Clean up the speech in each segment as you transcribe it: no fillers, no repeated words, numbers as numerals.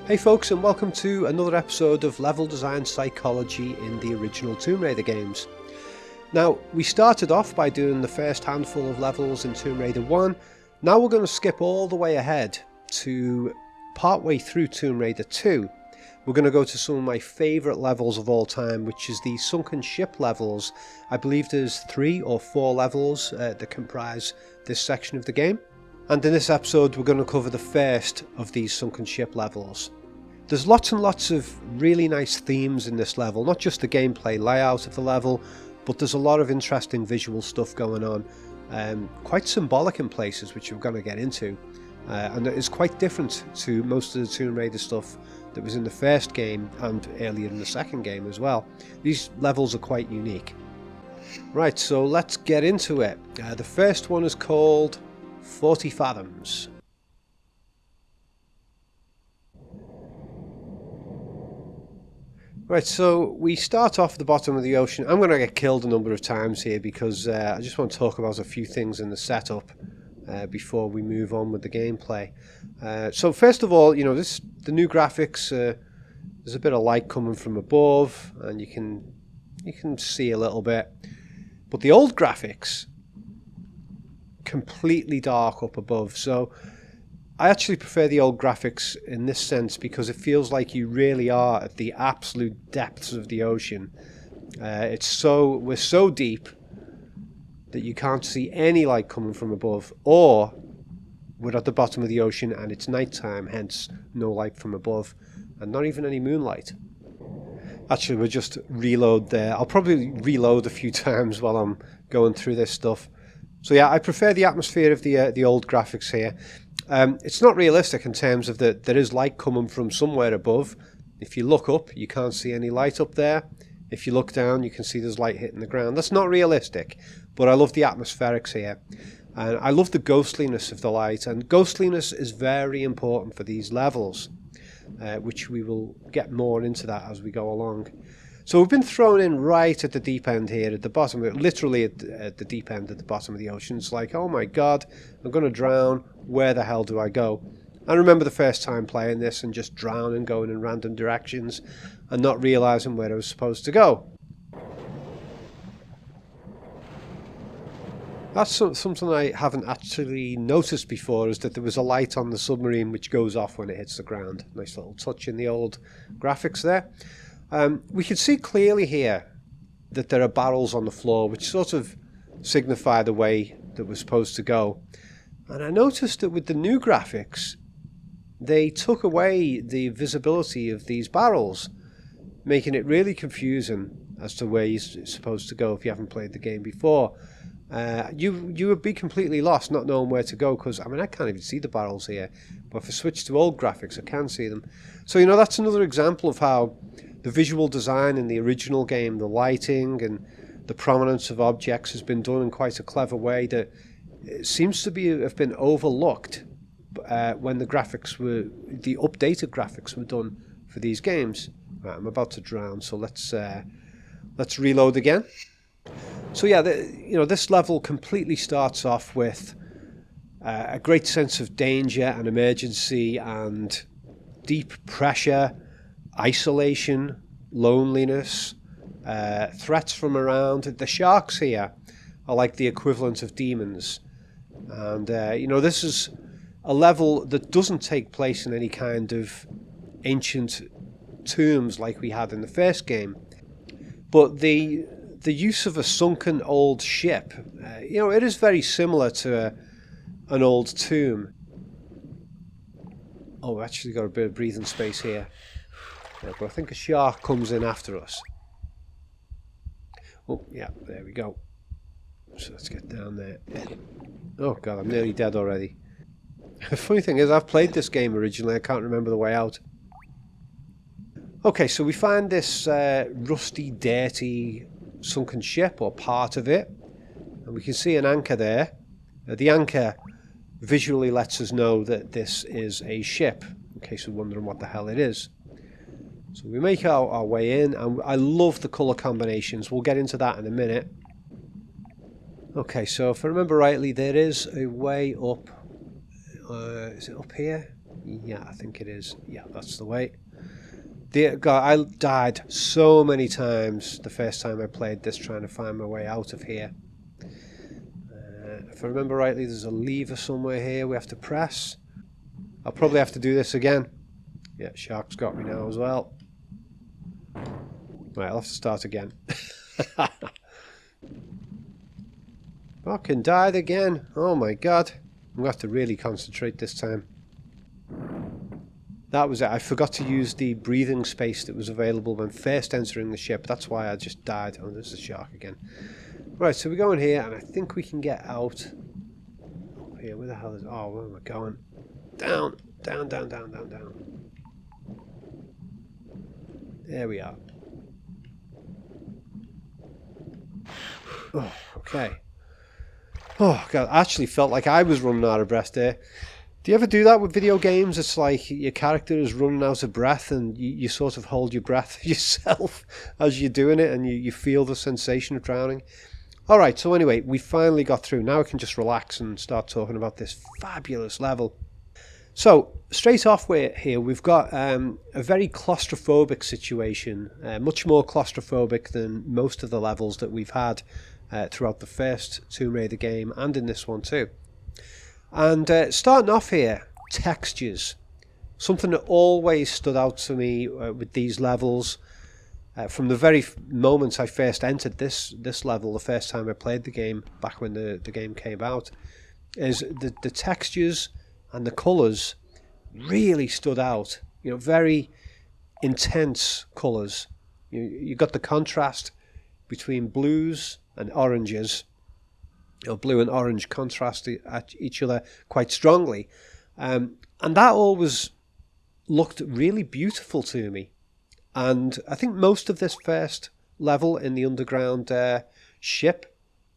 Hey folks, and welcome to another episode of Level Design Psychology in the original Tomb Raider games. Now, we started off by doing the first handful of levels in Tomb Raider 1. Now we're going to skip all the way ahead to partway through Tomb Raider 2. We're going to go to some of my favourite levels of all time, which is the sunken ship levels. I believe there's 3 or 4 levels that comprise this section of the game. And in this episode we're going to cover the first of these sunken ship levels. There's lots and lots of really nice themes in this level, not just the gameplay layout of the level, but there's a lot of interesting visual stuff going on, quite symbolic in places, which we're going to get into, and it is quite different to most of the Tomb Raider stuff that was in the first game and earlier in the second game as well. These levels are quite unique. Right, so let's get into it. The first one is called 40 Fathoms. Right, so we start off at the bottom of the ocean. I'm going to get killed a number of times here because I just want to talk about a few things in the setup before we move on with the gameplay. So first of all, the new graphics, there's a bit of light coming from above, and you can see a little bit. But the old graphics, completely dark up above. So I actually prefer the old graphics in this sense because it feels like you really are at the absolute depths of the ocean. We're so deep that you can't see any light coming from above, or we're at the bottom of the ocean and it's nighttime, hence no light from above and not even any moonlight. Actually, we'll just reload there. I'll probably reload a few times while I'm going through this stuff. So yeah, I prefer the atmosphere of the old graphics here. It's not realistic in terms of that there is light coming from somewhere above. If you look up, you can't see any light up there. If you look down, you can see there's light hitting the ground. That's not realistic, but I love the atmospherics here. And I love the ghostliness of the light, and ghostliness is very important for these levels, which we will get more into that as we go along. So we've been thrown in right at the deep end here, at the bottom, literally at the deep end at the bottom of the ocean. It's like, oh my god, I'm going to drown. Where the hell do I go? I remember the first time playing this and just drowning, going in random directions and not realising where I was supposed to go. That's something I haven't actually noticed before, is that there was a light on the submarine which goes off when it hits the ground. Nice little touch in the old graphics there. We can see clearly here that there are barrels on the floor which sort of signify the way that we're supposed to go. And I noticed that with the new graphics, they took away the visibility of these barrels, making it really confusing as to where you're supposed to go if you haven't played the game before. You would be completely lost not knowing where to go, because I can't even see the barrels here, but if I switch to old graphics I can see them. So that's another example of how the visual design in the original game, the lighting and the prominence of objects has been done in quite a clever way that it seems to have been overlooked when the updated graphics were done for these games. Right, I'm about to drown, so let's reload again. So yeah, this level completely starts off with a great sense of danger and emergency and deep pressure, isolation, loneliness, threats from around. The sharks here are like the equivalent of demons. And, this is a level that doesn't take place in any kind of ancient tombs like we had in the first game. But the use of a sunken old ship, it is very similar to an old tomb. Oh, we actually got a bit of breathing space here. Yeah, but I think a shark comes in after us. Oh, yeah, there we go. So let's get down there. Oh god, I'm nearly dead already. The funny thing is, I've played this game originally, I can't remember the way out. Okay, so we find this rusty, dirty, sunken ship, or part of it. And we can see an anchor there. The anchor visually lets us know that this is a ship, in case we're wondering what the hell it is. So we make our way in, and I love the colour combinations. We'll get into that in a minute. Okay, so if I remember rightly, there is a way up. Is it up here? Yeah, I think it is. Yeah, that's the way. Dear God, I died so many times the first time I played this trying to find my way out of here. If I remember rightly, there's a lever somewhere here we have to press. I'll probably have to do this again. Yeah, shark's got me now as well. Right, I'll have to start again. Fucking died again. Oh my God. I'm going to have to really concentrate this time. That was it. I forgot to use the breathing space that was available when first entering the ship. That's why I just died. Oh, there's the shark again. Right, so we go in here, and I think we can get out. Up here, where the hell is... Oh, where am I going? Down, down, down, down, down, down. There we are. Oh, okay. Oh, God, I actually felt like I was running out of breath there. Do you ever do that with video games? It's like your character is running out of breath and you sort of hold your breath yourself as you're doing it and you feel the sensation of drowning. Alright, so anyway, we finally got through. Now I can just relax and start talking about this fabulous level. So, straight off here, we've got a very claustrophobic situation, much more claustrophobic than most of the levels that we've had throughout the first Tomb Raider game and in this one too. And starting off here, textures. Something that always stood out to me with these levels from the very moment I first entered this level, the first time I played the game, back when the game came out, is the textures and the colours really stood out. You know, very intense colours. You got the contrast between blues and oranges. Blue and orange contrast at each other quite strongly. And that always looked really beautiful to me. And I think most of this first level in the underground ship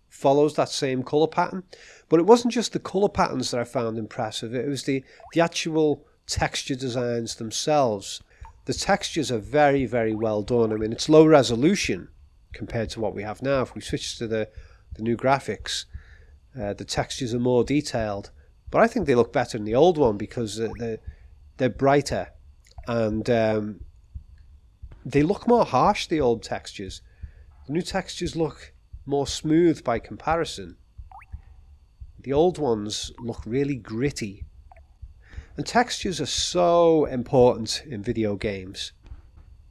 follows that same colour pattern. But it wasn't just the colour patterns that I found impressive. It was the actual texture designs themselves. The textures are very, very well done. I mean, it's low resolution compared to what we have now. If we switch to the new graphics, the textures are more detailed, but I think they look better than the old one because they're brighter and they look more harsh, the old textures. The new textures look more smooth by comparison. The old ones look really gritty. And textures are so important in video games.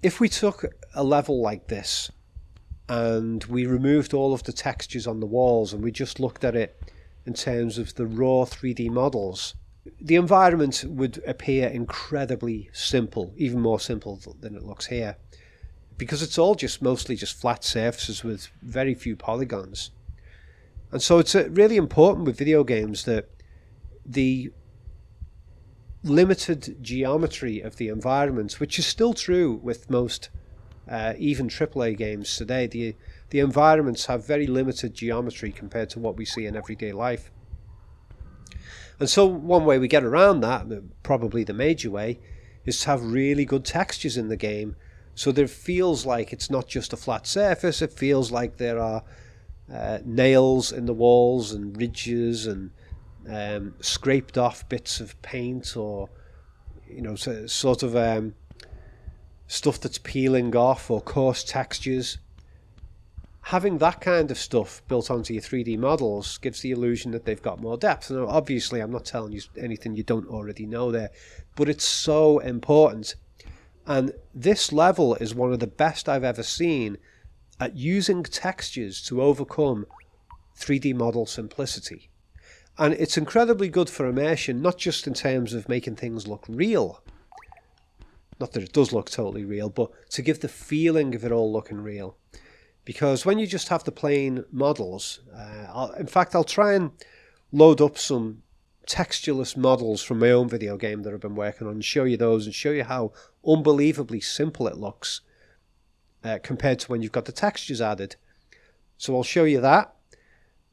If we took a level like this and we removed all of the textures on the walls and we just looked at it in terms of the raw 3D models, the environment would appear incredibly simple, even more simple than it looks here, because it's all mostly just flat surfaces with very few polygons. And so it's really important with video games that the limited geometry of the environments, which is still true with most even AAA games today, the environments have very limited geometry compared to what we see in everyday life. And so one way we get around that, probably the major way, is to have really good textures in the game so that it feels like it's not just a flat surface, it feels like there are nails in the walls and ridges and scraped off bits of paint, or sort of stuff that's peeling off, or coarse textures. Having that kind of stuff built onto your 3D models gives the illusion that they've got more depth. And obviously I'm not telling you anything you don't already know there, but it's so important. And this level is one of the best I've ever seen at using textures to overcome 3D model simplicity. And it's incredibly good for immersion, not just in terms of making things look real. Not that it does look totally real, but to give the feeling of it all looking real. Because when you just have the plain models, I'll try and load up some textureless models from my own video game that I've been working on and show you those and show you how unbelievably simple it looks compared to when you've got the textures added. So I'll show you that,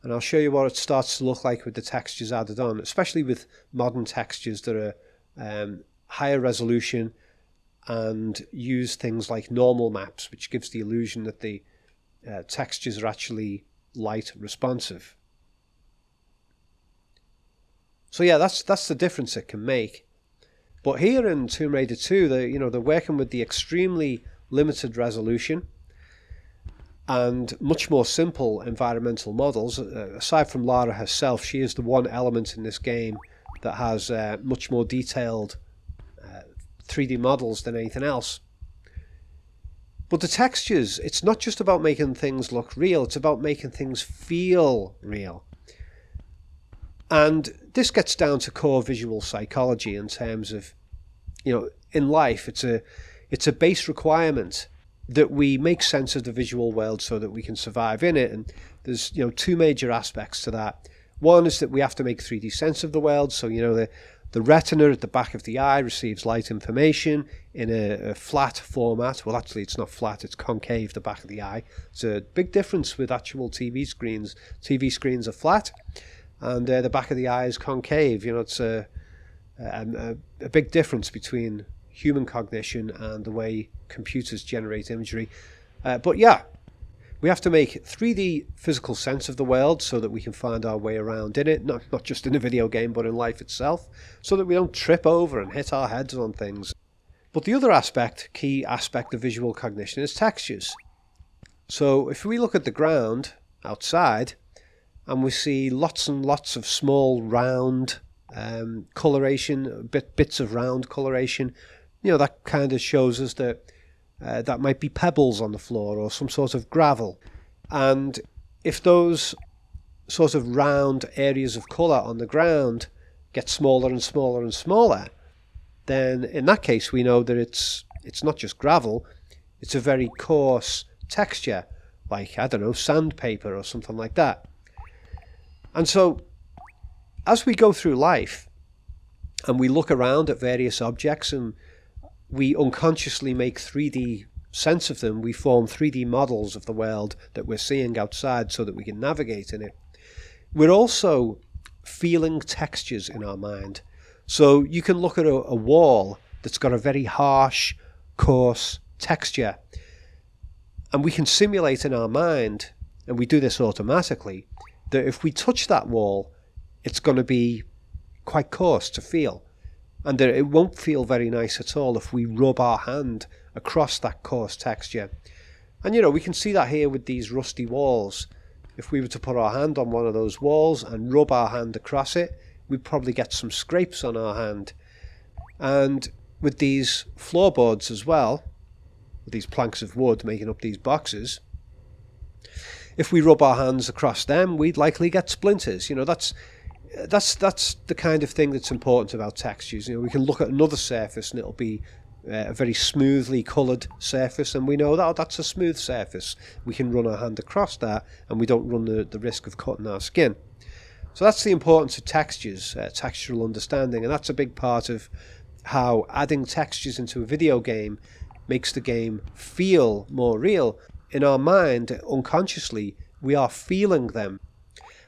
and I'll show you what it starts to look like with the textures added on, especially with modern textures that are higher resolution and use things like normal maps, which gives the illusion that the textures are actually light responsive. So yeah, that's the difference it can make. But here in Tomb Raider 2, they're working with the extremely limited resolution and much more simple environmental models. Aside from Lara herself, she is the one element in this game that has much more detailed 3D models than anything else. But the textures, it's not just about making things look real, it's about making things feel real. And this gets down to core visual psychology in terms of, in life, it's a base requirement that we make sense of the visual world so that we can survive in it. And there's, two major aspects to that. One is that we have to make 3D sense of the world. So, the retina at the back of the eye receives light information in a flat format. Well, actually, it's not flat, it's concave, the back of the eye. It's a big difference with actual TV screens. TV screens are flat, and the back of the eye is concave. It's a big difference between human cognition and the way computers generate imagery. But yeah, we have to make 3D physical sense of the world so that we can find our way around in it, not just in a video game, but in life itself, so that we don't trip over and hit our heads on things. But the other key aspect of visual cognition is textures. So if we look at the ground outside and we see lots and lots of small round coloration, bits of round coloration, that kind of shows us that that might be pebbles on the floor or some sort of gravel. And if those sort of round areas of colour on the ground get smaller and smaller and smaller, then in that case we know that it's not just gravel, it's a very coarse texture, like, I don't know, sandpaper or something like that. And so as we go through life and we look around at various objects and we unconsciously make 3D sense of them, we form 3D models of the world that we're seeing outside so that we can navigate in it. We're also feeling textures in our mind. So you can look at a wall that's got a very harsh, coarse texture, and we can simulate in our mind, and we do this automatically, that if we touch that wall, it's going to be quite coarse to feel. And that it won't feel very nice at all if we rub our hand across that coarse texture. And we can see that here with these rusty walls. If we were to put our hand on one of those walls and rub our hand across it, we'd probably get some scrapes on our hand. And with these floorboards as well, with these planks of wood making up these boxes, if we rub our hands across them, we'd likely get splinters. That's the kind of thing that's important about textures. We can look at another surface and it'll be a very smoothly coloured surface, and we know that that's a smooth surface. We can run our hand across that and we don't run the risk of cutting our skin. So that's the importance of textures, textural understanding, and that's a big part of how adding textures into a video game makes the game feel more real. In our mind, unconsciously, we are feeling them.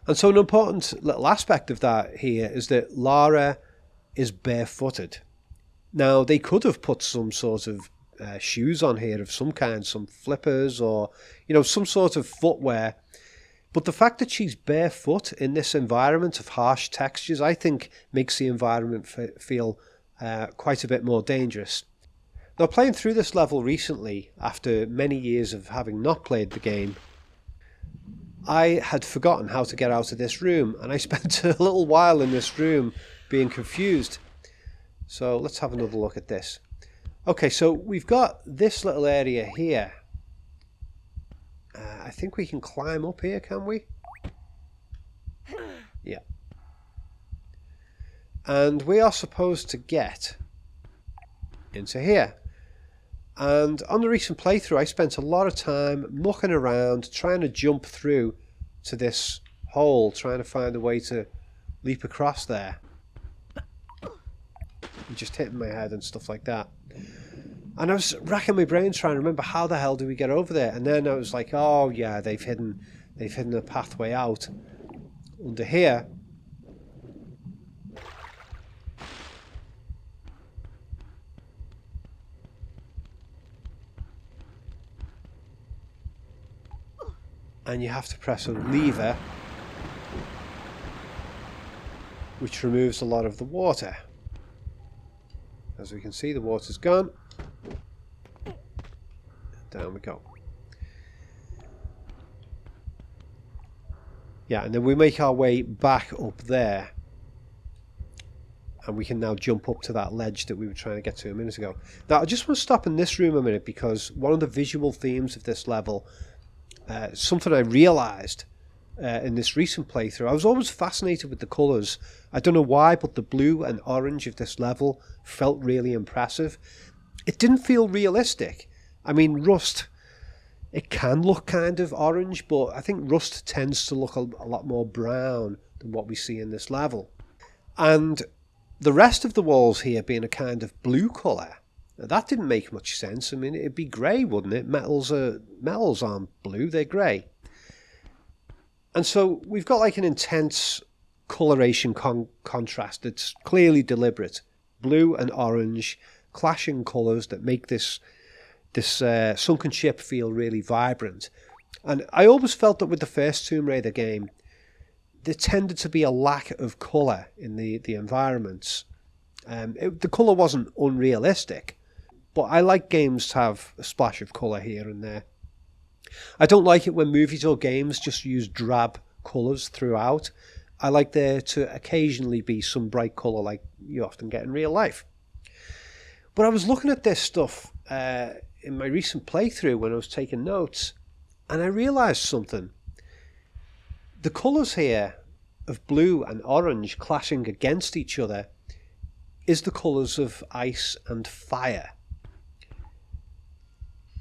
And so an important little aspect of that here is that Lara is barefooted. Now, they could have put some sort of shoes on here of some kind, some flippers or, some sort of footwear. But the fact that she's barefoot in this environment of harsh textures, I think makes the environment feel quite a bit more dangerous. Now, playing through this level recently, after many years of having not played the game, I had forgotten how to get out of this room, and I spent a little while in this room being confused. So let's have another look at this. Okay, so we've got this little area here. I think we can climb up here, can we? Yeah. And we are supposed to get into here. And on the recent playthrough, I spent a lot of time mucking around, trying to jump through to this hole, trying to find a way to leap across there. And just hitting my head and stuff like that. And I was racking my brain trying to remember how the hell do we get over there. And then I was like, oh yeah, they've hidden a pathway out under here. And you have to press a lever which removes a lot of the water. As we can see, the water's gone. Down we go. Yeah, and then we make our way back up there. And we can now jump up to that ledge that we were trying to get to a minute ago. Now, I just want to stop in this room a minute, because one of the visual themes of this level, something I realised in this recent playthrough, I was always fascinated with the colours. I don't know why, but the blue and orange of this level felt really impressive. It didn't feel realistic. I mean, Rust, it can look kind of orange, but I think Rust tends to look a lot more brown than what we see in this level. And the rest of the walls here being a kind of blue colour, that didn't make much sense. I mean, it'd be grey, wouldn't it? Metals aren't blue, they're grey. And so we've got like an intense coloration contrast that's clearly deliberate. Blue and orange, clashing colours that make this sunken ship feel really vibrant. And I always felt that with the first Tomb Raider game, there tended to be a lack of colour in the environments. The colour wasn't unrealistic, but I like games to have a splash of colour here and there. I don't like it when movies or games just use drab colours throughout. I like there to occasionally be some bright colour like you often get in real life. But I was looking at this stuff in my recent playthrough when I was taking notes, and I realised something. The colours here of blue and orange clashing against each other is the colours of ice and fire.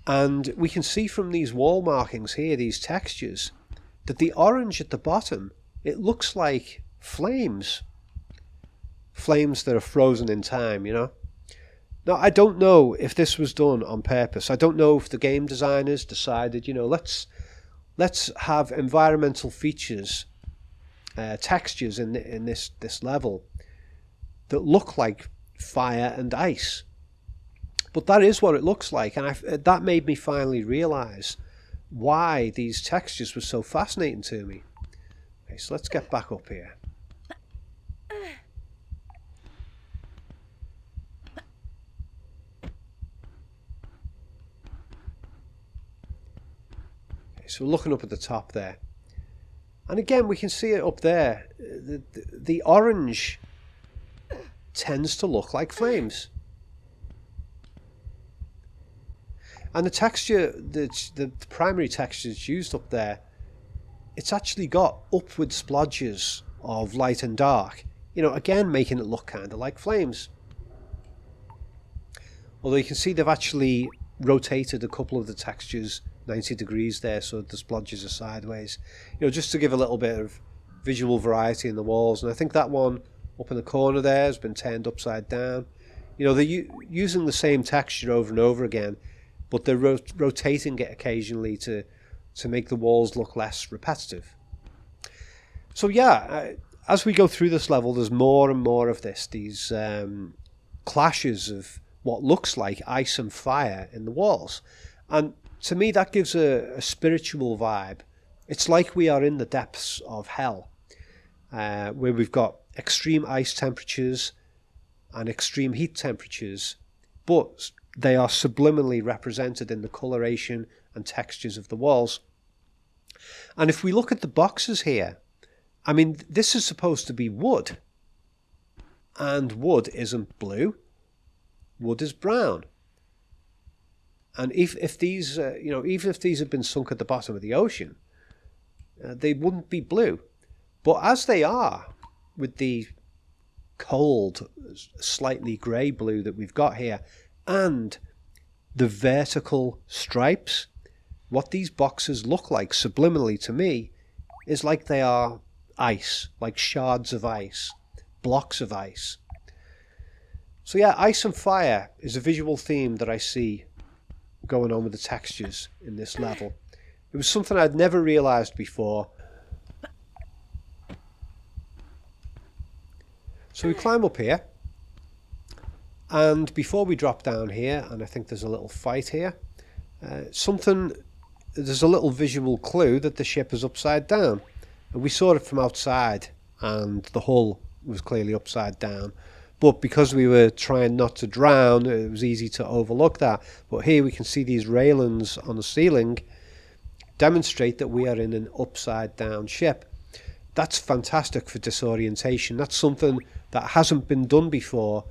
And we can see from these wall markings here, these textures, that the orange at the bottom, it looks like flames. Flames that are frozen in time, you know. Now, I don't know if this was done on purpose. I don't know if the game designers decided, you know, let's have environmental features, textures in this level that look like fire and ice. But that is what it looks like, and that made me finally realise why these textures were so fascinating to me. Okay, so let's get back up here. Okay, so we're looking up at the top there. And again, we can see it up there. The orange tends to look like flames. And the texture, the primary texture that's used up there, it's actually got upward splodges of light and dark. You know, again, making it look kind of like flames. Although you can see they've actually rotated a couple of the textures 90 degrees there, so the splodges are sideways. You know, just to give a little bit of visual variety in the walls. And I think that one up in the corner there has been turned upside down. You know, they're using the same texture over and over again, but they're rotating it occasionally to make the walls look less repetitive. So yeah, as we go through this level, there's more and more of these clashes of what looks like ice and fire in the walls. And to me, that gives a spiritual vibe. It's like we are in the depths of hell, where we've got extreme ice temperatures and extreme heat temperatures, but they are subliminally represented in the coloration and textures of the walls. And if we look at the boxes here, I mean, this is supposed to be wood, and wood isn't blue. Wood is brown. And if these, you know, even if these had been sunk at the bottom of the ocean, they wouldn't be blue. But as they are, with the cold, slightly grey blue that we've got here, and the vertical stripes, what these boxes look like subliminally to me is like they are ice, like shards of ice, blocks of ice. So yeah, ice and fire is a visual theme that I see going on with the textures in this level. It was something I'd never realised before. So we climb up here, and before we drop down here, and I think there's a little fight here, there's a little visual clue that the ship is upside down. And we saw it from outside, and the hull was clearly upside down. But because we were trying not to drown, it was easy to overlook that. But here we can see these railings on the ceiling demonstrate that we are in an upside down ship. That's fantastic for disorientation. That's something that hasn't been done before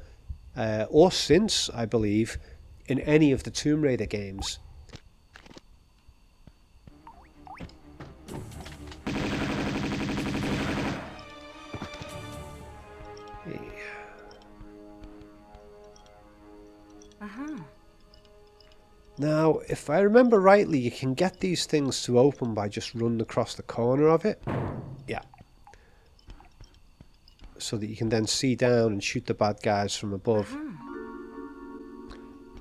or since, I believe, in any of the Tomb Raider games. Now, if I remember rightly, you can get these things to open by just running across the corner of it. Yeah. So that you can then see down and shoot the bad guys from above.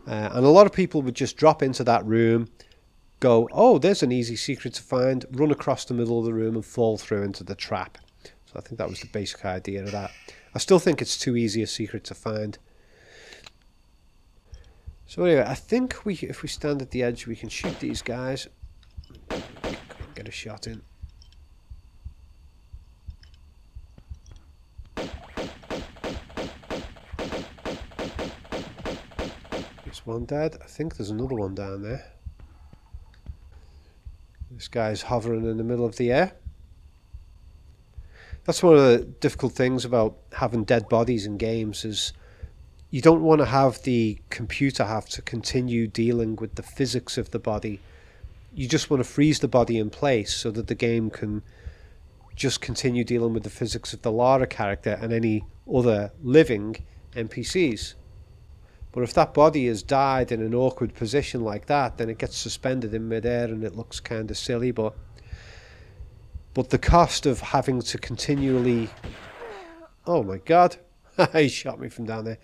And a lot of people would just drop into that room, go, oh, there's an easy secret to find, run across the middle of the room and fall through into the trap. So I think that was the basic idea of that. I still think it's too easy a secret to find. So anyway, I think if we stand at the edge, we can shoot these guys. Get a shot in. There's one dead. I think there's another one down there. This guy's hovering in the middle of the air. That's one of the difficult things about having dead bodies in games is you don't want to have the computer have to continue dealing with the physics of the body. You just want to freeze the body in place so that the game can just continue dealing with the physics of the Lara character and any other living NPCs. But if that body has died in an awkward position like that, then it gets suspended in midair and it looks kind of silly. But the cost of having to continually... Oh my god, he shot me from down there.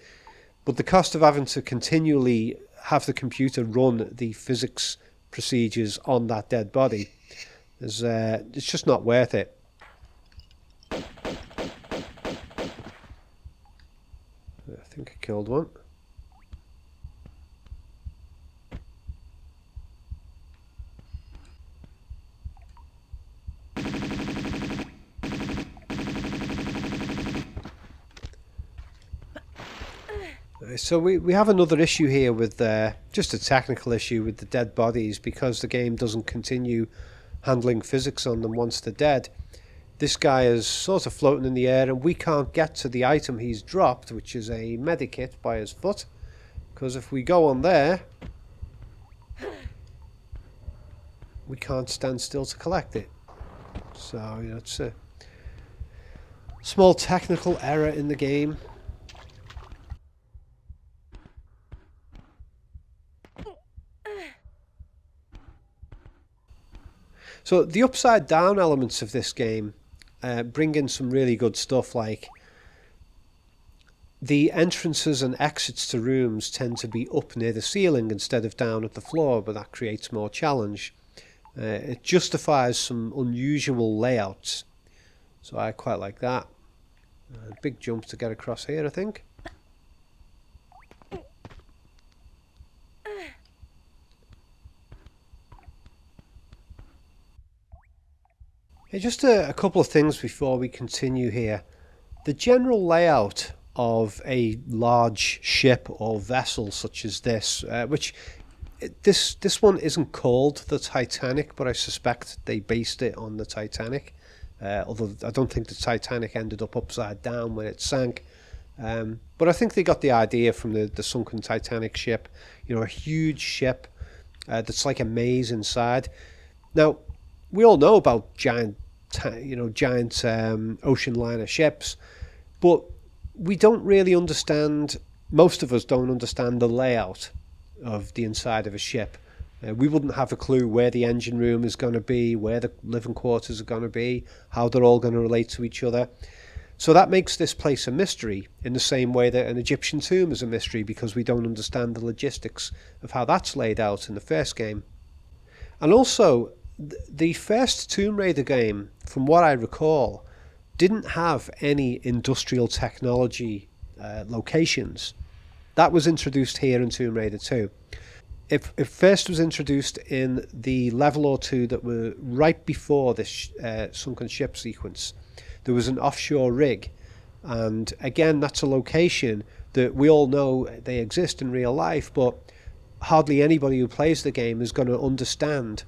But the cost of having to continually have the computer run the physics procedures on that dead body is it's just not worth it. I think I killed one. So we have another issue here with just a technical issue with the dead bodies because the game doesn't continue handling physics on them once they're dead. This guy is sort of floating in the air and we can't get to the item he's dropped, which is a medikit by his foot, because if we go on there we can't stand still to collect it. So you know, it's a small technical error in the game. So the upside down elements of this game bring in some really good stuff, like the entrances and exits to rooms tend to be up near the ceiling instead of down at the floor, but that creates more challenge. It justifies some unusual layouts, so I quite like that. Big jump to get across here, I think. Just a couple of things before we continue here. The general layout of a large ship or vessel such as this, which this one isn't called the Titanic, but I suspect they based it on the Titanic, although I don't think the Titanic ended up upside down when it sank. But I think they got the idea from the sunken Titanic ship. You know, a huge ship that's like a maze inside. Now, we all know about giant ocean liner ships, but we don't really understand, most of us don't understand the layout of the inside of a ship. We wouldn't have a clue where the engine room is going to be, where the living quarters are going to be, how they're all going to relate to each other. So that makes this place a mystery, in the same way that an Egyptian tomb is a mystery, because we don't understand the logistics of how that's laid out in the first game. And also, the first Tomb Raider game, from what I recall, didn't have any industrial technology locations. That was introduced here in Tomb Raider 2. It first was introduced in the level or two that were right before this sunken ship sequence. There was an offshore rig And again, that's a location that we all know they exist in real life, but hardly anybody who plays the game is going to understand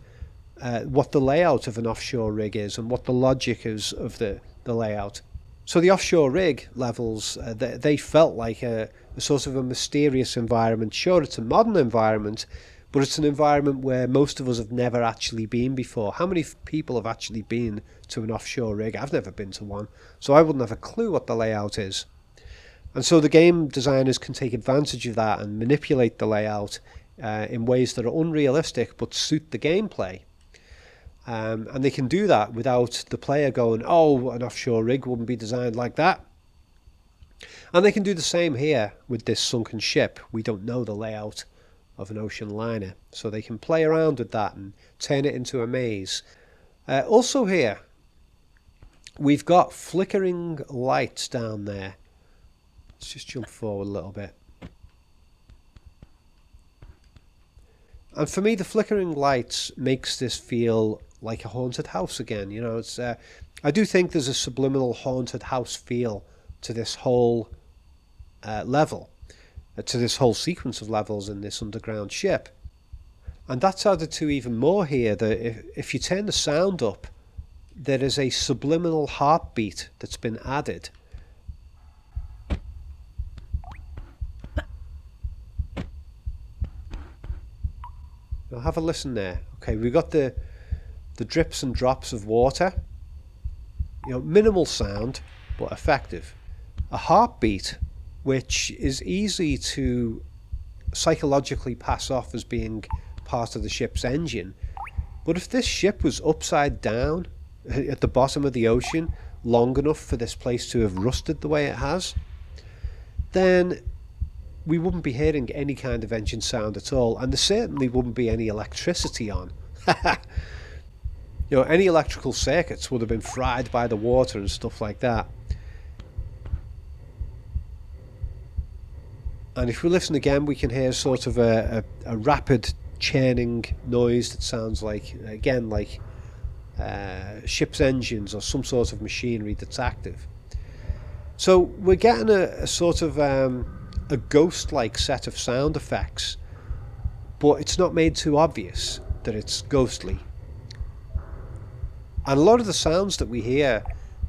what the layout of an offshore rig is and what the logic is of the layout. So the offshore rig levels, they felt like a sort of a mysterious environment. Sure, it's a modern environment, but it's an environment where most of us have never actually been before. How many people have actually been to an offshore rig? I've never been to one, so I wouldn't have a clue what the layout is. And so the game designers can take advantage of that and manipulate the layout in ways that are unrealistic but suit the gameplay. And they can do that without the player going, oh, an offshore rig wouldn't be designed like that. And they can do the same here with this sunken ship. We don't know the layout of an ocean liner, so they can play around with that and turn it into a maze. Also here, we've got flickering lights down there. Let's just jump forward a little bit. And for me, the flickering lights makes this feel like a haunted house again. You know, it's I do think there's a subliminal haunted house feel to this whole level, to this whole sequence of levels in this underground ship. And that's added to even more here, that if you turn the sound up, there is a subliminal heartbeat that's been added. Now have a listen there. Okay, we've got the drips and drops of water. You know, minimal sound, but effective. A heartbeat, which is easy to psychologically pass off as being part of the ship's engine. But if this ship was upside down at the bottom of the ocean long enough for this place to have rusted the way it has, then we wouldn't be hearing any kind of engine sound at all, and there certainly wouldn't be any electricity on. You know, any electrical circuits would have been fried by the water and stuff like that. And if we listen again, we can hear sort of a rapid churning noise that sounds like, again, like ship's engines or some sort of machinery that's active. So we're getting a sort of a ghost-like set of sound effects, but it's not made too obvious that it's ghostly. And a lot of the sounds that we hear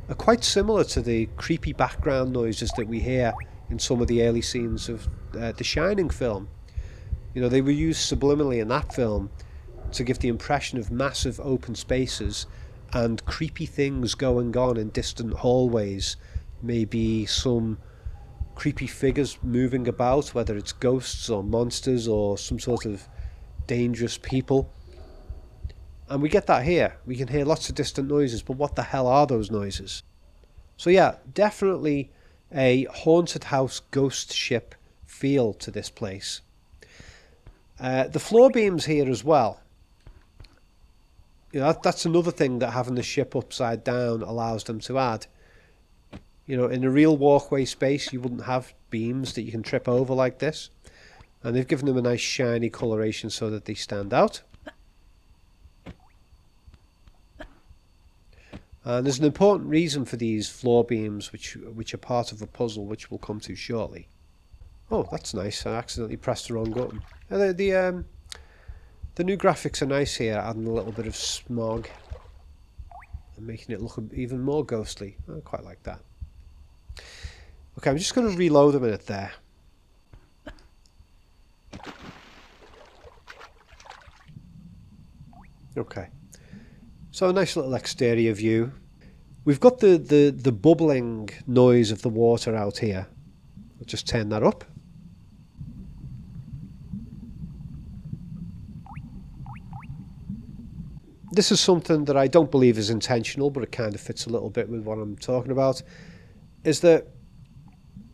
are quite similar to the creepy background noises that we hear in some of the early scenes of the Shining film. You know, they were used subliminally in that film to give the impression of massive open spaces and creepy things going on in distant hallways. Maybe some creepy figures moving about, whether it's ghosts or monsters or some sort of dangerous people. And we get that here. We can hear lots of distant noises, but what the hell are those noises? So yeah, definitely a haunted house ghost ship feel to this place. The floor beams here as well. You know, that's another thing that having the ship upside down allows them to add. You know, in a real walkway space, you wouldn't have beams that you can trip over like this. And they've given them a nice shiny coloration so that they stand out. And there's an important reason for these floor beams, which are part of a puzzle, which we'll come to shortly. Oh, that's nice. I accidentally pressed the wrong button. The new graphics are nice here, adding a little bit of smog and making it look even more ghostly. I quite like that. Okay, I'm just going to reload a minute there. Okay. So a nice little exterior view. We've got the bubbling noise of the water out here. I'll just turn that up. This is something that I don't believe is intentional, but it kind of fits a little bit with what I'm talking about, is that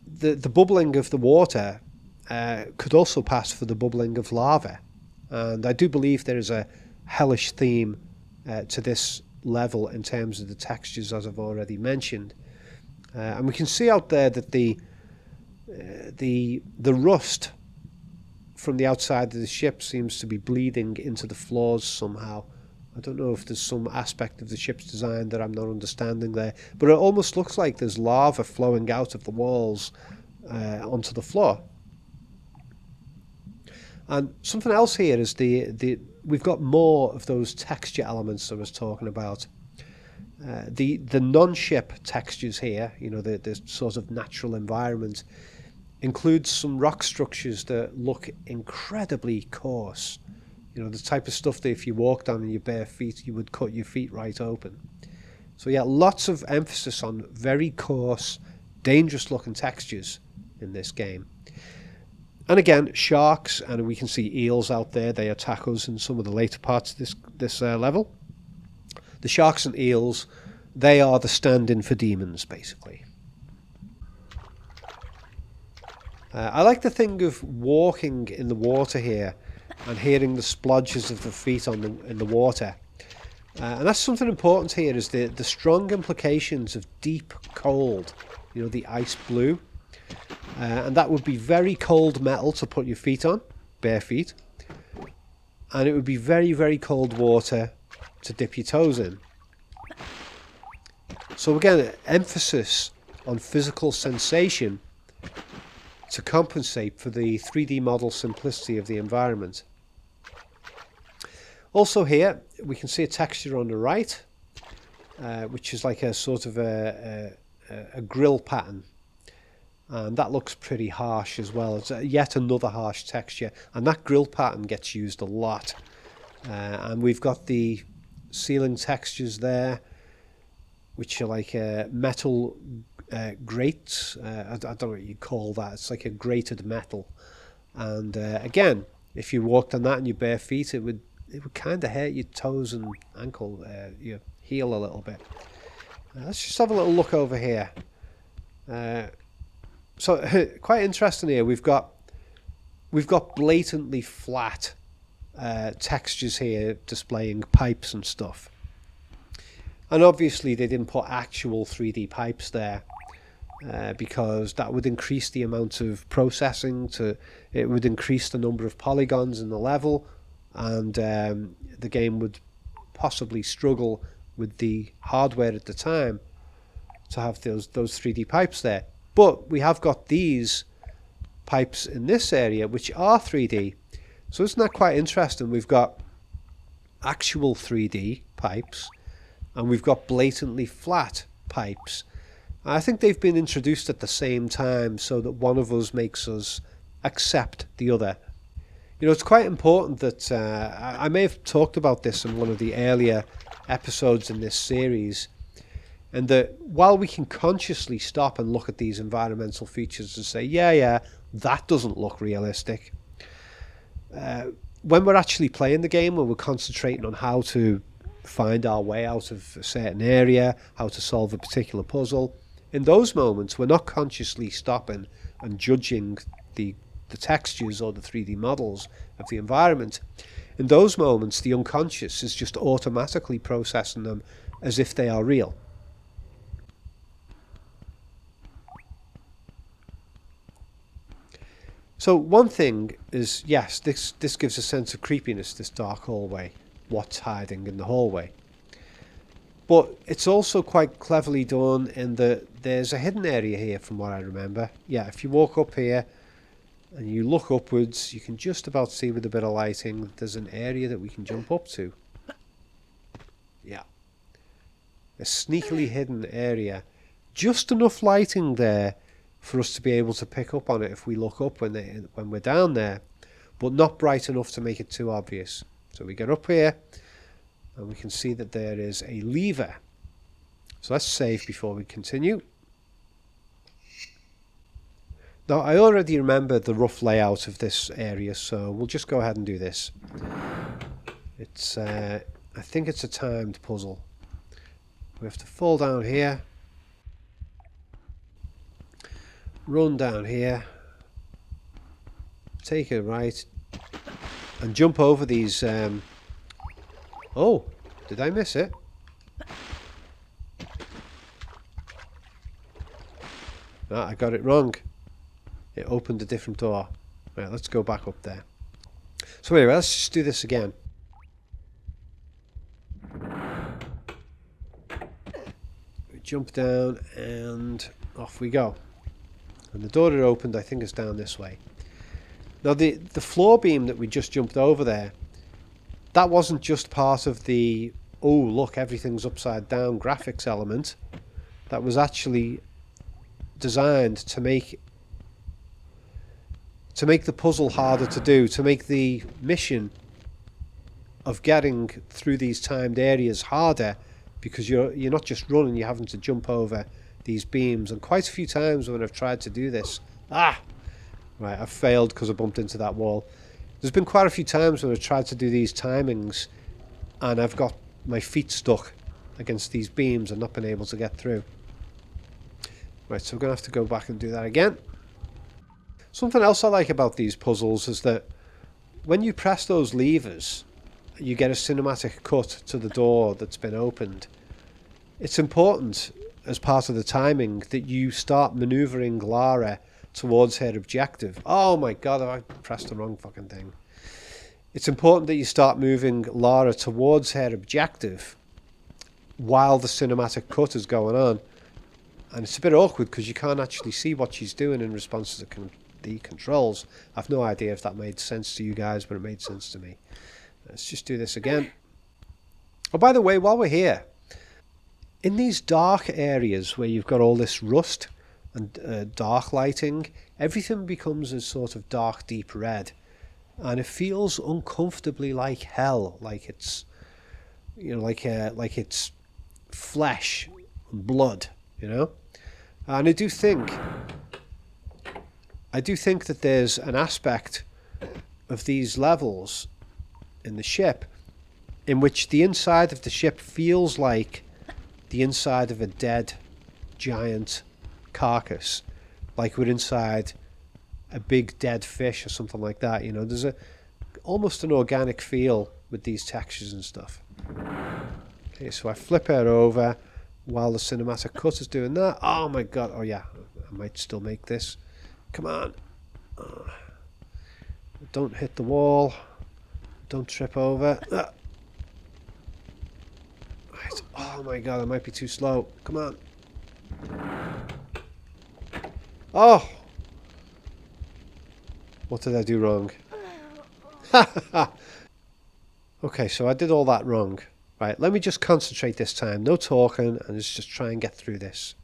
the bubbling of the water could also pass for the bubbling of lava. And I do believe there is a hellish theme to this level in terms of the textures, as I've already mentioned. And we can see out there that the rust from the outside of the ship seems to be bleeding into the floors somehow. I don't know if there's some aspect of the ship's design that I'm not understanding there, but it almost looks like there's lava flowing out of the walls onto the floor. And something else here is we've got more of those texture elements I was talking about. The non-ship textures here, you know, the sort of natural environment, includes some rock structures that look incredibly coarse. You know, the type of stuff that if you walked on your bare feet, you would cut your feet right open. So yeah, lots of emphasis on very coarse, dangerous looking textures in this game. And again, sharks, and we can see eels out there. They attack us in some of the later parts of this level. The sharks and eels, they are the stand-in for demons, basically. I like the thing of walking in the water here and hearing the splodges of the feet in the water. And that's something important here, is the strong implications of deep cold, you know, the ice blue. And that would be very cold metal to put your feet on, bare feet. And it would be very, very cold water to dip your toes in. So again, emphasis on physical sensation to compensate for the 3D model simplicity of the environment. Also here, we can see a texture on the right, which is like a sort of a grill pattern. And that looks pretty harsh as well. It's yet another harsh texture. And that grill pattern gets used a lot. And we've got the ceiling textures there, which are like metal grates. I don't know what you call that. It's like a grated metal. And again, if you walked on that in your bare feet, it would kind of hurt your toes and ankle, your heel a little bit. Let's just have a little look over here. So quite interesting here. We've got blatantly flat textures here displaying pipes and stuff. And obviously they didn't put actual 3D pipes there because that would increase the amount of processing. It would increase the number of polygons in the level, and the game would possibly struggle with the hardware at the time to have those 3D pipes there. But we have got these pipes in this area which are 3D. So isn't that quite interesting? We've got actual 3D pipes and we've got blatantly flat pipes. I think they've been introduced at the same time so that one of us makes us accept the other. You know, it's quite important that I may have talked about this in one of the earlier episodes in this series, and that while we can consciously stop and look at these environmental features and say, yeah, that doesn't look realistic, when we're actually playing the game, when we're concentrating on how to find our way out of a certain area, how to solve a particular puzzle, in those moments we're not consciously stopping and judging the textures or the 3D models of the environment. In those moments, the unconscious is just automatically processing them as if they are real. So one thing is, yes, this gives a sense of creepiness, this dark hallway, what's hiding in the hallway. But it's also quite cleverly done in that there's a hidden area here from what I remember. Yeah, if you walk up here and you look upwards, you can just about see with a bit of lighting, there's an area that we can jump up to. Yeah. A sneakily hidden area. Just enough lighting there for us to be able to pick up on it if we look up when we're down there, but not bright enough to make it too obvious. So we get up here and we can see that there is a lever. So let's save before we continue. Now I already remember the rough layout of this area, so we'll just go ahead and do this. It's I think it's a timed puzzle. We have to fall down here, run down here, take a right, and jump over these. Oh, did I miss it? Ah, I got it wrong. It opened a different door. Right, let's go back up there. So anyway, let's just do this again. jump down and off we go. And the door that opened, I think, is down this way. Now the floor beam that we just jumped over there, that wasn't just part of the, oh look, everything's upside down graphics element. That was actually designed to make the puzzle harder to do, to make the mission of getting through these timed areas harder, because you're not just running, you're having to jump over these beams. And quite a few times when I've tried to do this, right, I've failed because I bumped into that wall. There's been quite a few times when I've tried to do these timings and I've got my feet stuck against these beams and not been able to get through. Right, so we're going to have to go back and do that again. Something else I like about these puzzles is that when you press those levers, you get a cinematic cut to the door that's been opened. It's important, as part of the timing, that you start manoeuvring Lara towards her objective. Oh my god, I pressed the wrong fucking thing. It's important that you start moving Lara towards her objective while the cinematic cut is going on. And it's a bit awkward because you can't actually see what she's doing in response to the controls. I've no idea if that made sense to you guys, but it made sense to me. Let's just do this again. Oh, by the way, while we're here, in these dark areas where you've got all this rust and dark lighting, everything becomes a sort of dark, deep red. And it feels uncomfortably like hell, like it's, you know, like it's flesh and blood, you know. And I do think that there's an aspect of these levels in the ship in which the inside of the ship feels like the inside of a dead giant carcass, like we're inside a big dead fish or something like that. You know, there's almost an organic feel with these textures and stuff. Okay, so I flip her over while the cinematic cut is doing that. Oh my god, oh yeah, I might still make this. Come on. Don't hit the wall. Don't trip over. Right. Oh my god, I might be too slow. Come on. Oh! What did I do wrong? Okay, so I did all that wrong. Right, let me just concentrate this time. No talking, and let's just try and get through this.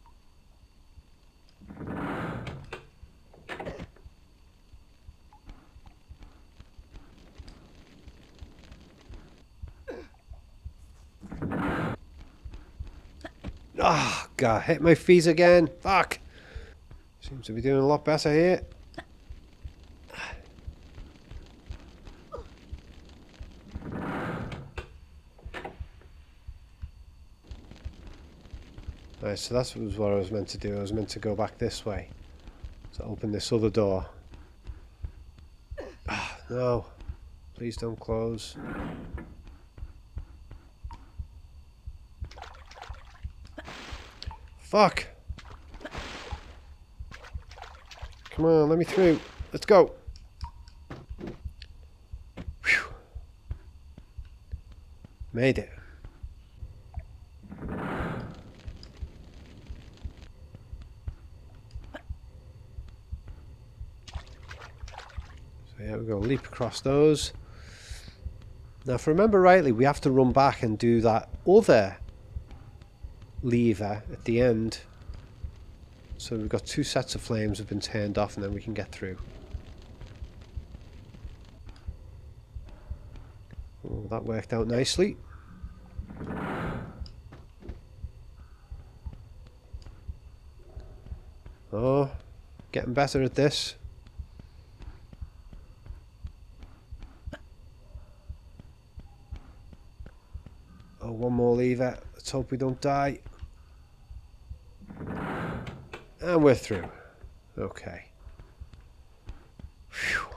Oh, God, hit my feet again. Fuck. Seems to be doing a lot better here. Right, so that was what I was meant to do. I was meant to go back this way to open this other door. Ah, no. Please don't close. Fuck. Come on, let me through. Let's go. Whew. Made it. So yeah, we're going to leap across those. Now, if I remember rightly, we have to run back and do that other lever at the end. So we've got two sets of flames have been turned off, and then we can get through. Oh, that worked out nicely. Oh, getting better at this. Oh, one more lever. Let's hope we don't die. And we're through. Okay. Whew.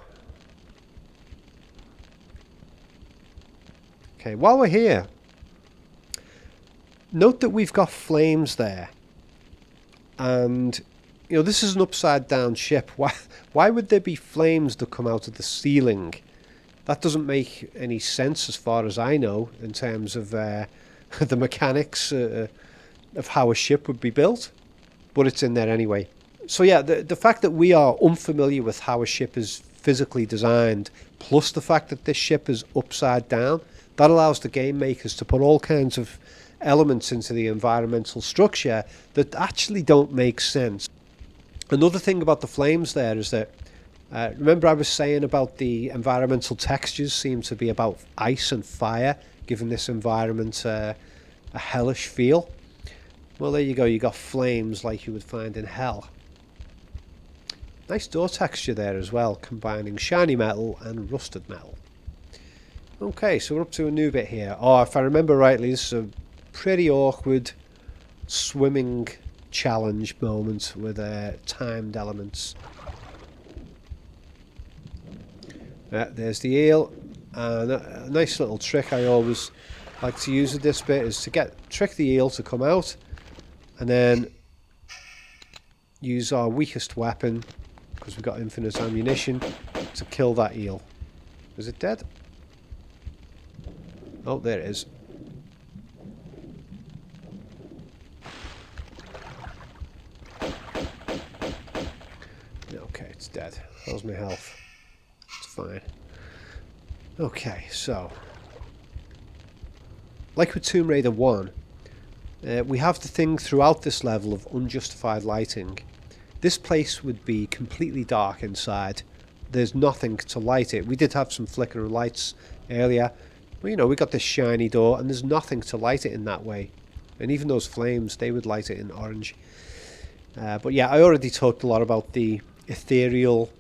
Okay, while we're here, note that we've got flames there. And, you know, this is an upside down ship. Why would there be flames that come out of the ceiling? That doesn't make any sense as far as I know in terms of the mechanics. of how a ship would be built, but it's in there anyway. So yeah, the fact that we are unfamiliar with how a ship is physically designed, plus the fact that this ship is upside down, that allows the game makers to put all kinds of elements into the environmental structure that actually don't make sense. Another thing about the flames there is that, remember I was saying about the environmental textures seem to be about ice and fire, giving this environment a hellish feel. Well, there you go, you got flames like you would find in hell. Nice door texture there as well, combining shiny metal and rusted metal. Okay, so we're up to a new bit here. Oh, if I remember rightly, this is a pretty awkward swimming challenge moment with timed elements. There's the eel. A nice little trick I always like to use with this bit is to trick the eel to come out, and then use our weakest weapon, because we've got infinite ammunition, to kill that eel. Is it dead? Oh, there it is. Okay, it's dead. How's my health? It's fine. Okay, so like with Tomb Raider 1, we have the thing throughout this level of unjustified lighting. This place would be completely dark inside. There's nothing to light it. We did have some flickering lights earlier, but you know, we got this shiny door and there's nothing to light it in that way. And even those flames, they would light it in orange. But yeah, I already talked a lot about the ethereal,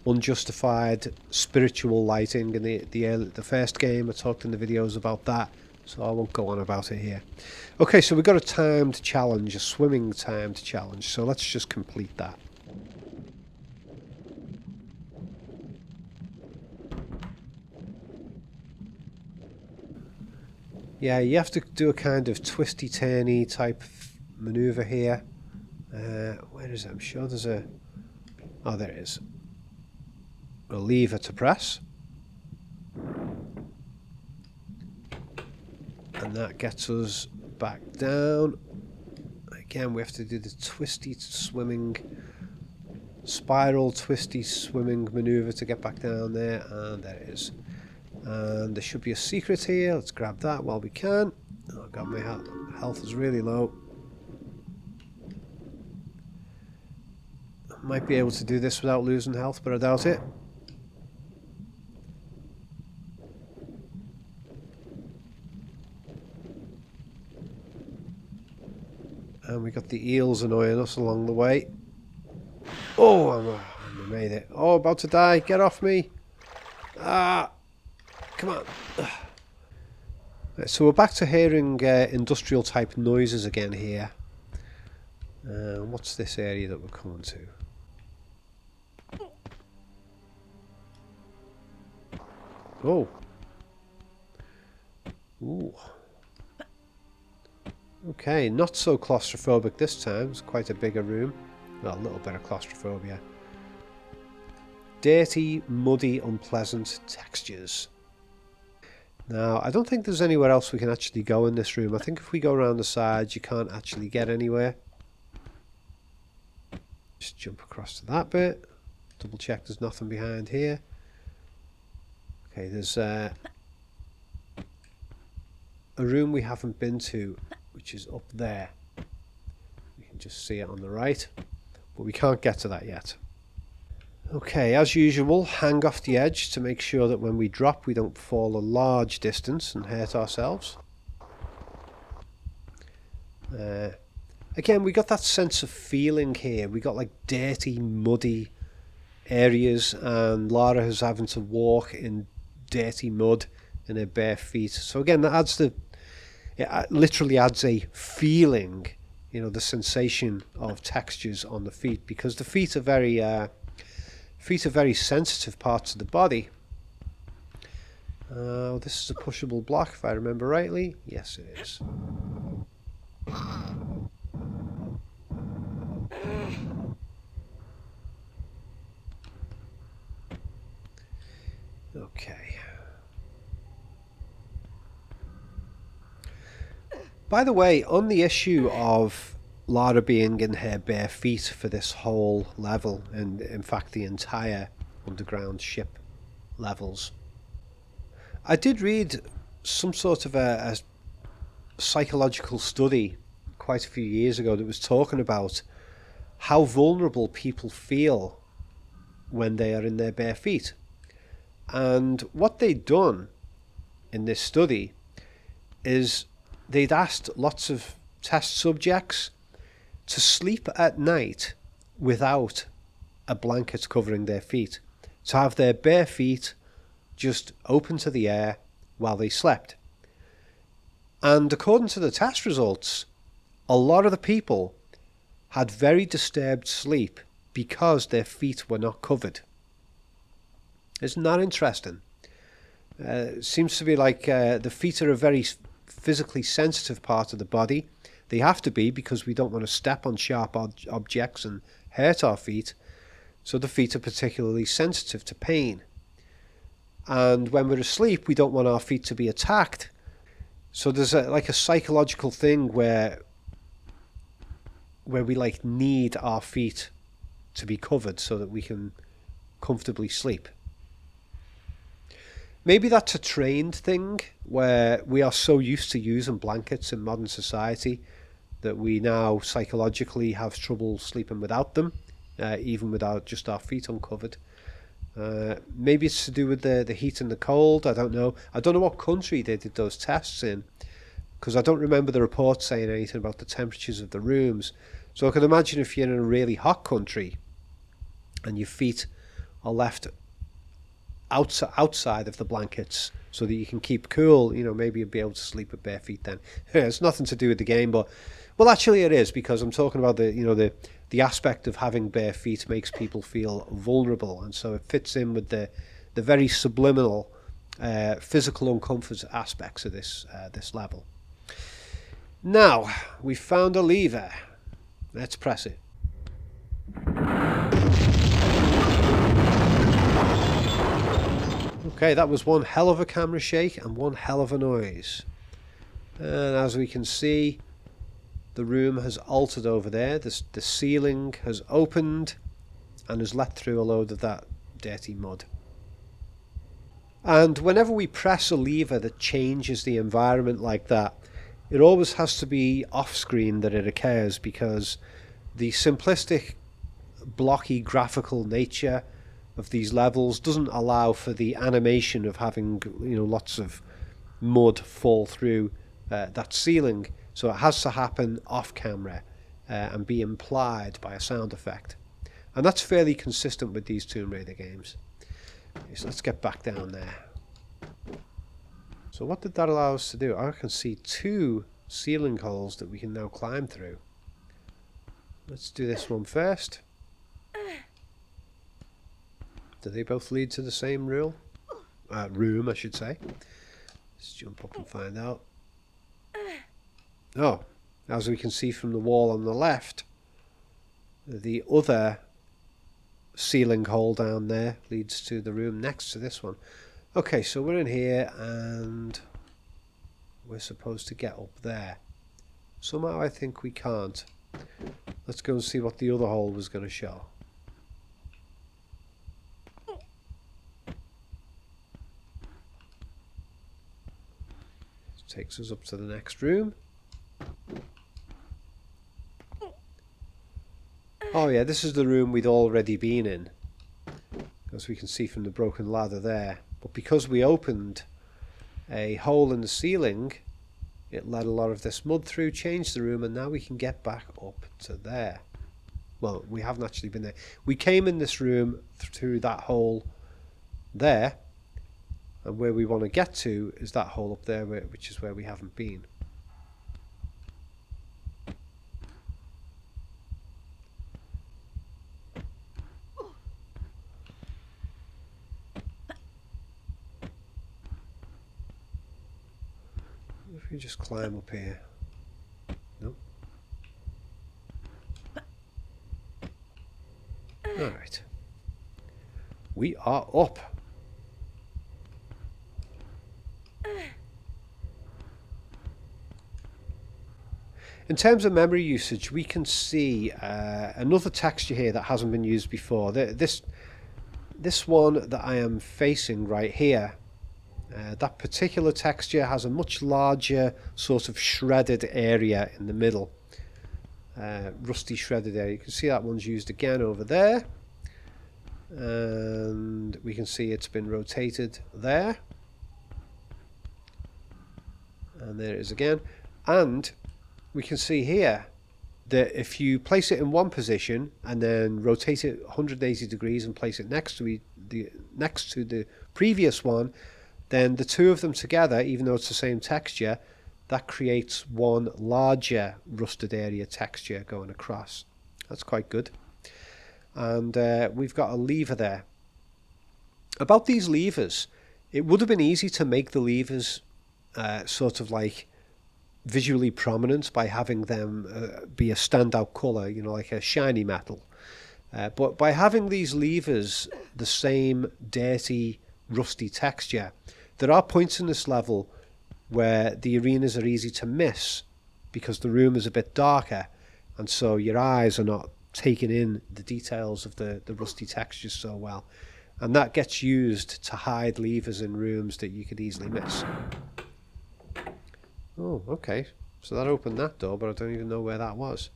unjustified, spiritual lighting in the first game. I talked in the videos about that, so I won't go on about it here. Okay, so we've got a timed challenge, a swimming timed challenge, so let's just complete that. Yeah, you have to do a kind of twisty-turny type maneuver here. Where is it? I'm sure there's a... Oh, there it is. A lever to press. And that gets us back down. Again, we have to do the twisty swimming... Spiral twisty swimming maneuver to get back down there. And there it is. And there should be a secret here. Let's grab that while we can. Oh god, my health is really low. I might be able to do this without losing health, but I doubt it. And we got the eels annoying us along the way. Oh, I made it. Oh, about to die. Get off me. Ah. Come on. Right, so we're back to hearing industrial type noises again here. What's this area that we're coming to? Oh. Ooh. Okay, not so claustrophobic this time. It's quite a bigger room. Well, a little bit of claustrophobia. Dirty, muddy, unpleasant textures. Now, I don't think there's anywhere else we can actually go in this room. I think if we go around the sides, you can't actually get anywhere. Just jump across to that bit. Double check there's nothing behind here. Okay, there's a room we haven't been to, which is up there. You can just see it on the right, but we can't get to that yet. Okay, as usual, hang off the edge to make sure that when we drop we don't fall a large distance and hurt ourselves. Again, we got that sense of feeling here. We got like dirty, muddy areas, and Lara is having to walk in dirty mud in her bare feet. So again, that adds it literally adds a feeling, you know, the sensation of textures on the feet, because the feet are very sensitive parts of the body. This is a pushable block, if I remember rightly. Yes, it is. Okay. By the way, on the issue of Lara being in her bare feet for this whole level, and in fact the entire underground ship levels, I did read some sort of a psychological study quite a few years ago that was talking about how vulnerable people feel when they are in their bare feet. And what they'd done in this study is they'd asked lots of test subjects to sleep at night without a blanket covering their feet, to have their bare feet just open to the air while they slept. And according to the test results, a lot of the people had very disturbed sleep because their feet were not covered. Isn't that interesting? It seems to be like the feet are a very physically sensitive part of the body. They have to be, because we don't want to step on sharp objects and hurt our feet. So the feet are particularly sensitive to pain. And when we're asleep, we don't want our feet to be attacked. So there's like a psychological thing where we like need our feet to be covered so that we can comfortably sleep. Maybe that's a trained thing where we are so used to using blankets in modern society that we now psychologically have trouble sleeping without them, even without just our feet uncovered. Maybe it's to do with the heat and the cold. I don't know. I don't know what country they did those tests in, because I don't remember the report saying anything about the temperatures of the rooms. So I can imagine if you're in a really hot country and your feet are left outside of the blankets so that you can keep cool, maybe you'll be able to sleep with bare feet then. It's nothing to do with the game, but well, actually it is, because I'm talking about the aspect of having bare feet makes people feel vulnerable, and so it fits in with the very subliminal physical uncomfort aspects of this level. Now we've found a lever. Let's press it. Okay, that was one hell of a camera shake and one hell of a noise. And as we can see, the room has altered over there. The ceiling has opened and has let through a load of that dirty mud. And whenever we press a lever that changes the environment like that, it always has to be off screen that it occurs, because the simplistic, blocky graphical nature of these levels doesn't allow for the animation of having lots of mud fall through that ceiling. So it has to happen off camera and be implied by a sound effect. And that's fairly consistent with these Tomb Raider games. Okay, so let's get back down there. So what did that allow us to do? I can see 2 ceiling holes that we can now climb through. Let's do this one first. Do they both lead to the same room, I should say. Let's jump up and find out. Oh, as we can see from the wall on the left, the other ceiling hole down there leads to the room next to this one. Okay, so we're in here and we're supposed to get up there. Somehow I think we can't. Let's go and see what the other hole was going to show. This takes us up to the next room. Oh yeah, this is the room we'd already been in, as we can see from the broken ladder there. But because we opened a hole in the ceiling, it let a lot of this mud through, changed the room, and now we can get back up to there. Well, we haven't actually been there. We came in this room through that hole there, and where we want to get to is that hole up there, which is where we haven't been. If we just climb up here. Nope. Alright. We are up. In terms of memory usage, we can see another texture here that hasn't been used before. This one that I am facing right here, that particular texture has a much larger sort of shredded area in the middle. Rusty shredded area. You can see that one's used again over there. And we can see it's been rotated there. And there it is again. And we can see here that if you place it in one position and then rotate it 180 degrees and place it next to the previous one, then the two of them together, even though it's the same texture, that creates one larger rusted area texture going across. That's quite good. And we've got a lever there. About these levers, it would have been easy to make the levers sort of like visually prominent by having them be a standout colour, you know, like a shiny metal. But by having these levers the same dirty, rusty texture, there are points in this level where the arenas are easy to miss because the room is a bit darker, and so your eyes are not taking in the details of the rusty textures so well. And that gets used to hide levers in rooms that you could easily miss. Oh, okay. So that opened that door, but I don't even know where that was.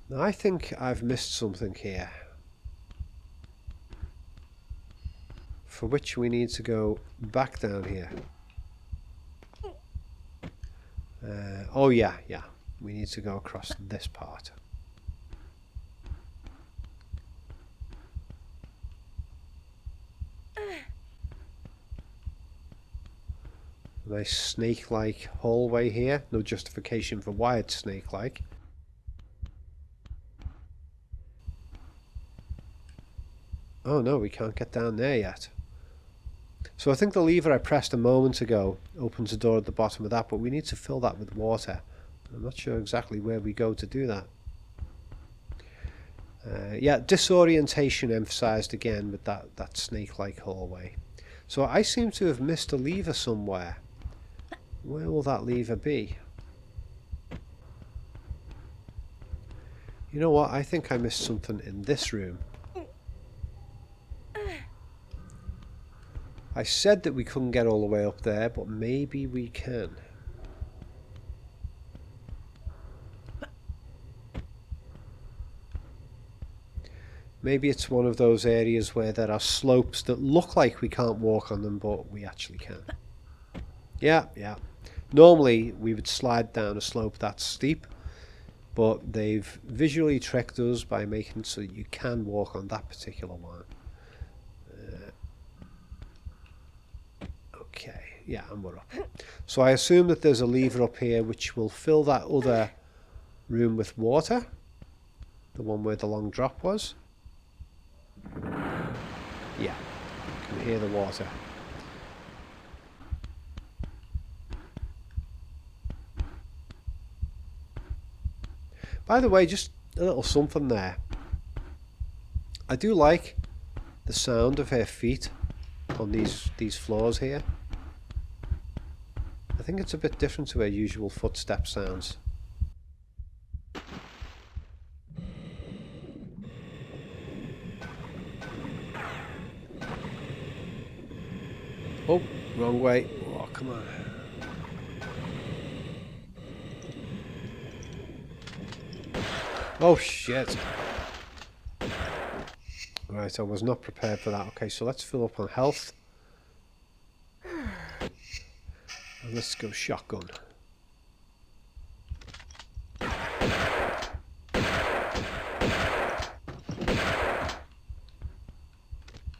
Now, I think I've missed something here, for which we need to go back down here. Oh yeah, we need to go across this part. Nice snake-like hallway here. No justification for why it's snake-like. Oh no, we can't get down there yet. So I think the lever I pressed a moment ago opens a door at the bottom of that, but we need to fill that with water. I'm not sure exactly where we go to do that. Yeah, disorientation emphasised again with that snake-like hallway. So I seem to have missed a lever somewhere. Where will that lever be? You know what? I think I missed something in this room. I said that we couldn't get all the way up there, but maybe we can. Maybe it's one of those areas where there are slopes that look like we can't walk on them, but we actually can. Yeah. Normally we would slide down a slope that steep, but they've visually tricked us by making it so that you can walk on that particular one. Okay, yeah, and we're up. So I assume that there's a lever up here which will fill that other room with water, the one where the long drop was. Yeah, you can hear the water. By the way, just a little something there. I do like the sound of her feet on these floors here. I think it's a bit different to her usual footstep sounds. Oh, wrong way. Oh, come on. Oh, shit. Right, I was not prepared for that. Okay, so let's fill up on health. And let's go shotgun.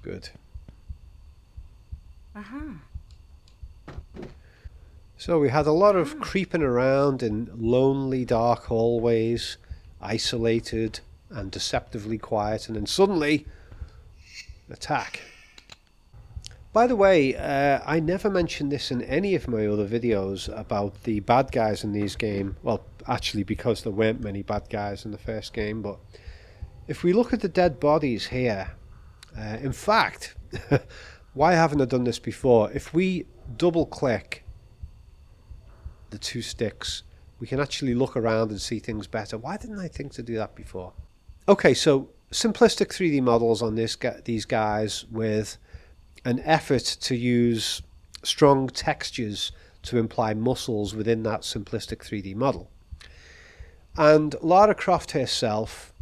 Good. So we had a lot of creeping around in lonely dark hallways, isolated and deceptively quiet, and then suddenly attack. By the way, I never mentioned this in any of my other videos about the bad guys in these games. Well, actually, because there weren't many bad guys in the first game, but if we look at the dead bodies here, in fact, why haven't I done this before? If we double click the two sticks, we can actually look around and see things better. Why didn't I think to do that before? Okay, so simplistic 3D models on these guys with an effort to use strong textures to imply muscles within that simplistic 3D model. And Lara Croft herself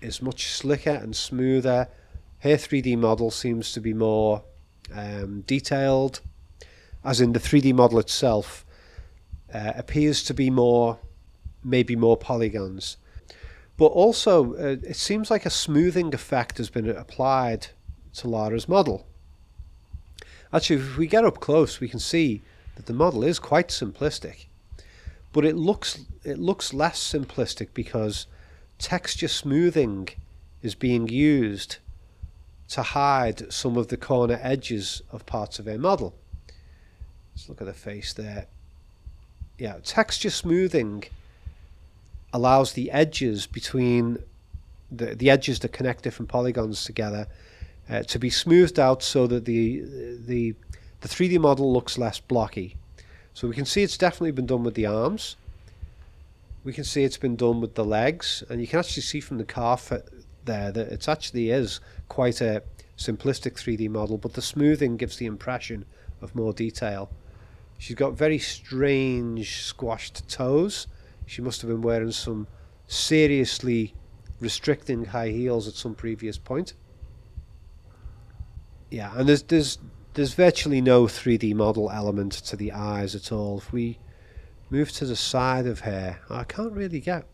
is much slicker and smoother. Her 3D model seems to be more detailed, as in the 3D model itself appears to be maybe more polygons. But also, it seems like a smoothing effect has been applied to Lara's model. Actually, if we get up close, we can see that the model is quite simplistic. But it looks less simplistic because texture smoothing is being used to hide some of the corner edges of parts of a model. Let's look at the face there. Yeah, texture smoothing allows the edges between the edges that connect different polygons together to be smoothed out so that the 3D model looks less blocky. So we can see it's definitely been done with the arms. We can see it's been done with the legs, and you can actually see from the calf there that it actually is quite a simplistic 3D model, but the smoothing gives the impression of more detail. She's got very strange squashed toes. She must have been wearing some seriously restricting high heels at some previous point. Yeah, and there's virtually no 3D model element to the eyes at all. If we move to the side of her, I can't really get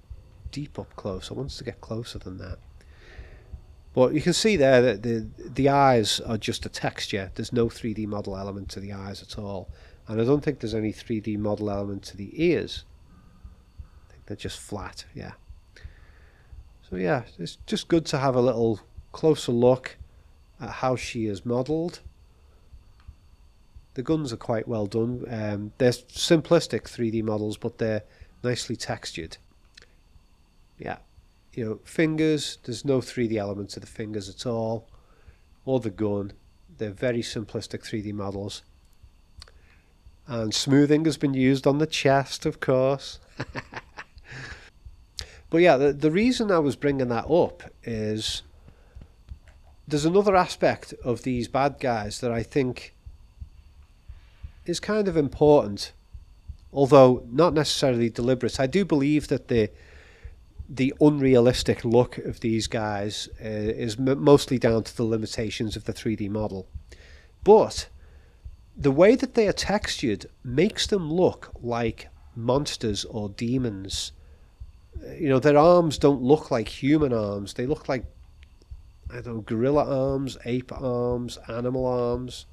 deep up close. I want to get closer than that. But you can see there that the eyes are just a texture. There's no 3D model element to the eyes at all. And I don't think there's any 3D model element to the ears. I think they're just flat, yeah. So yeah, it's just good to have a little closer look at how she is modelled. The guns are quite well done. They're simplistic 3D models, but they're nicely textured. Yeah, you know, fingers, there's no 3D element to the fingers at all, or the gun. They're very simplistic 3D models. And smoothing has been used on the chest, of course. But yeah, the reason I was bringing that up is there's another aspect of these bad guys that I think is kind of important, although not necessarily deliberate. I do believe that the unrealistic look of these guys is mostly down to the limitations of the 3D model. But the way that they are textured makes them look like monsters or demons. You know, their arms don't look like human arms. They look like, I don't know, gorilla arms, ape arms, animal arms.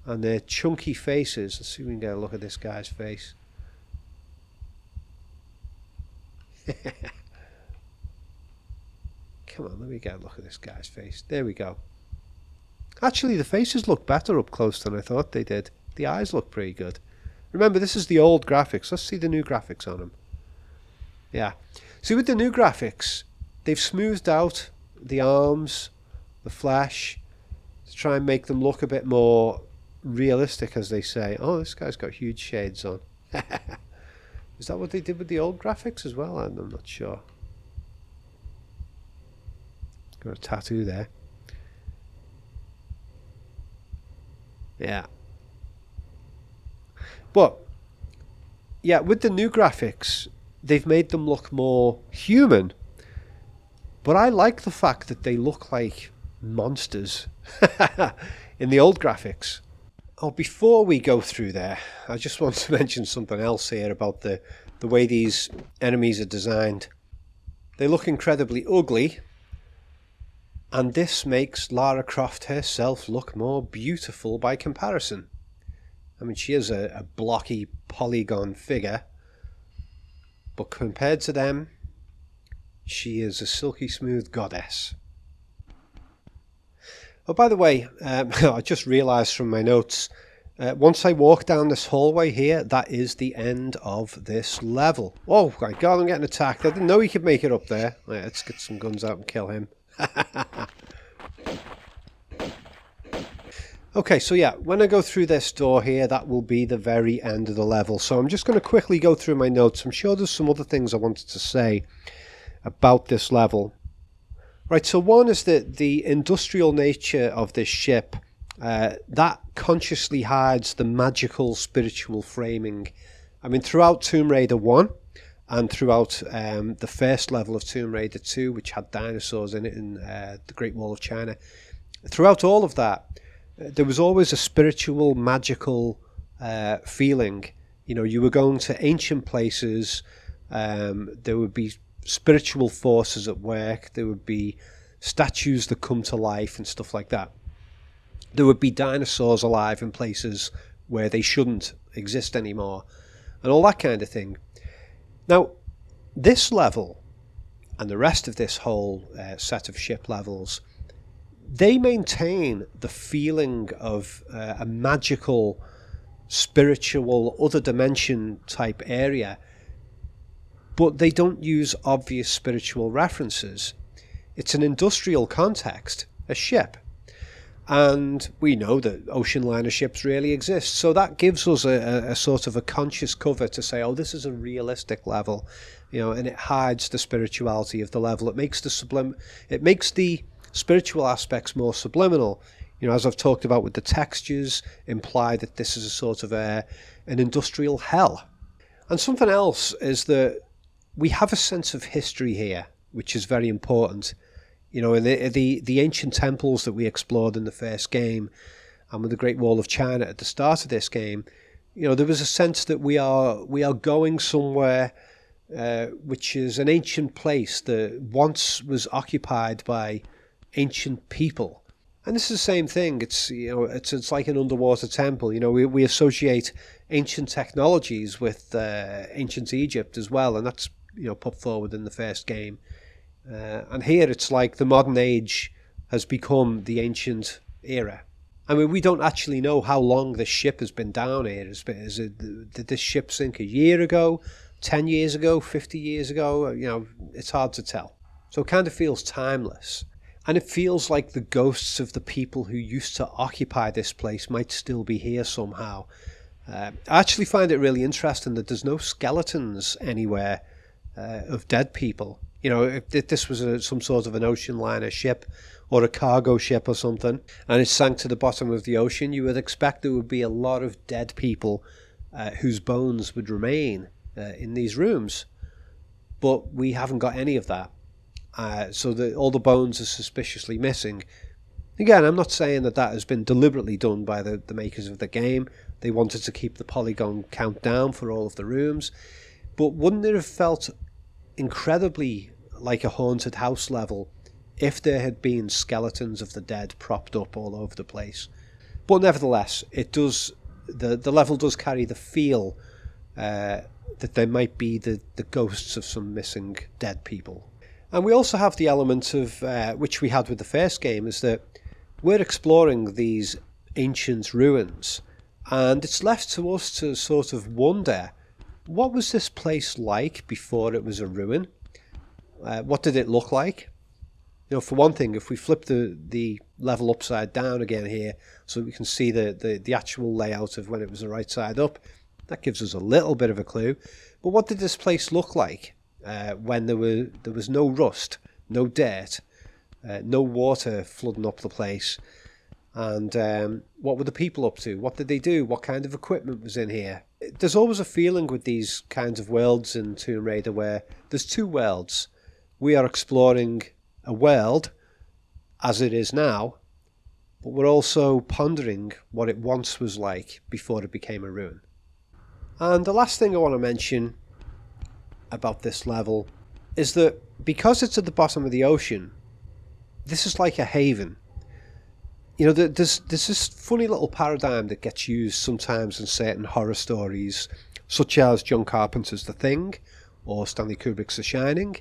And their chunky faces. Let's see if we can get a look at this guy's face. Come on, let me get a look at this guy's face. There we go. Actually, the faces look better up close than I thought they did. The eyes look pretty good. Remember, this is the old graphics. Let's see the new graphics on them. Yeah. See, with the new graphics, they've smoothed out the arms, the flesh, to try and make them look a bit more realistic, as they say. Oh, this guy's got huge shades on. Is that what they did with the old graphics as well? I'm not sure. Got a tattoo there. Yeah. But yeah, with the new graphics, they've made them look more human. But I like the fact that they look like monsters in the old graphics. Oh, before we go through there, I just want to mention something else here about the way these enemies are designed. They look incredibly ugly, and this makes Lara Croft herself look more beautiful by comparison. I mean, she is a blocky polygon figure, but compared to them, she is a silky smooth goddess. Oh, by the way, I just realised from my notes, once I walk down this hallway here, that is the end of this level. Oh my god, I'm getting attacked. I didn't know he could make it up there. Right, let's get some guns out and kill him. Okay, so yeah, when I go through this door here, that will be the very end of the level. So I'm just going to quickly go through my notes. I'm sure there's some other things I wanted to say about this level. Right, so one is that the industrial nature of this ship, that consciously hides the magical spiritual framing. I mean, throughout Tomb Raider 1 and throughout the first level of Tomb Raider 2, which had dinosaurs in it in the Great Wall of China, throughout all of that, there was always a spiritual, magical feeling. You know, you were going to ancient places, there would be spiritual forces at work, there would be statues that come to life and stuff like that. There would be dinosaurs alive in places where they shouldn't exist anymore, and all that kind of thing. Now, this level and the rest of this whole set of ship levels, they maintain the feeling of a magical, spiritual, other dimension type area, but they don't use obvious spiritual references. It's an industrial context, a ship. And we know that ocean liner ships really exist. So that gives us a sort of a conscious cover to say, oh, this is a realistic level, you know, and it hides the spirituality of the level. It makes the spiritual aspects more subliminal. You know, as I've talked about with the textures, imply that this is a sort of an industrial hell. And something else is that we have a sense of history here, which is very important. You know, in the ancient temples that we explored in the first game, and with the Great Wall of China at the start of this game, you know, there was a sense that we are going somewhere which is an ancient place that once was occupied by ancient people. And this is the same thing. It's, you know, it's like an underwater temple. You know, we associate ancient technologies with ancient Egypt as well, and that's, you know, put forward in the first game. And here it's like the modern age has become the ancient era. I mean, we don't actually know how long this ship has been down here. Did this ship sink a year ago, 10 years ago, 50 years ago? You know, it's hard to tell. So it kind of feels timeless. And it feels like the ghosts of the people who used to occupy this place might still be here somehow. I actually find it really interesting that there's no skeletons anywhere of dead people. You know, if this was some sort of an ocean liner ship or a cargo ship or something, and it sank to the bottom of the ocean, you would expect there would be a lot of dead people whose bones would remain in these rooms. But we haven't got any of that. So all the bones are suspiciously missing. Again, I'm not saying that has been deliberately done by the makers of the game. They wanted to keep the polygon count down for all of the rooms. But wouldn't it have felt incredibly like a haunted house level if there had been skeletons of the dead propped up all over the place? But nevertheless, it does. The level does carry the feel that there might be the ghosts of some missing dead people. And we also have the element of which we had with the first game, is that we're exploring these ancient ruins, and it's left to us to sort of wonder, what was this place like before it was a ruin? What did it look like? You know, for one thing, if we flip the level upside down again here, so we can see the actual layout of when it was the right side up, that gives us a little bit of a clue. But what did this place look like when there was no rust, no dirt, no water flooding up the place? And what were the people up to? What did they do? What kind of equipment was in here? There's always a feeling with these kinds of worlds in Tomb Raider where there's two worlds. We are exploring a world as it is now, but we're also pondering what it once was like before it became a ruin. And the last thing I want to mention about this level is that because it's at the bottom of the ocean, this is like a haven. You know, there's this funny little paradigm that gets used sometimes in certain horror stories, such as John Carpenter's The Thing or Stanley Kubrick's The Shining.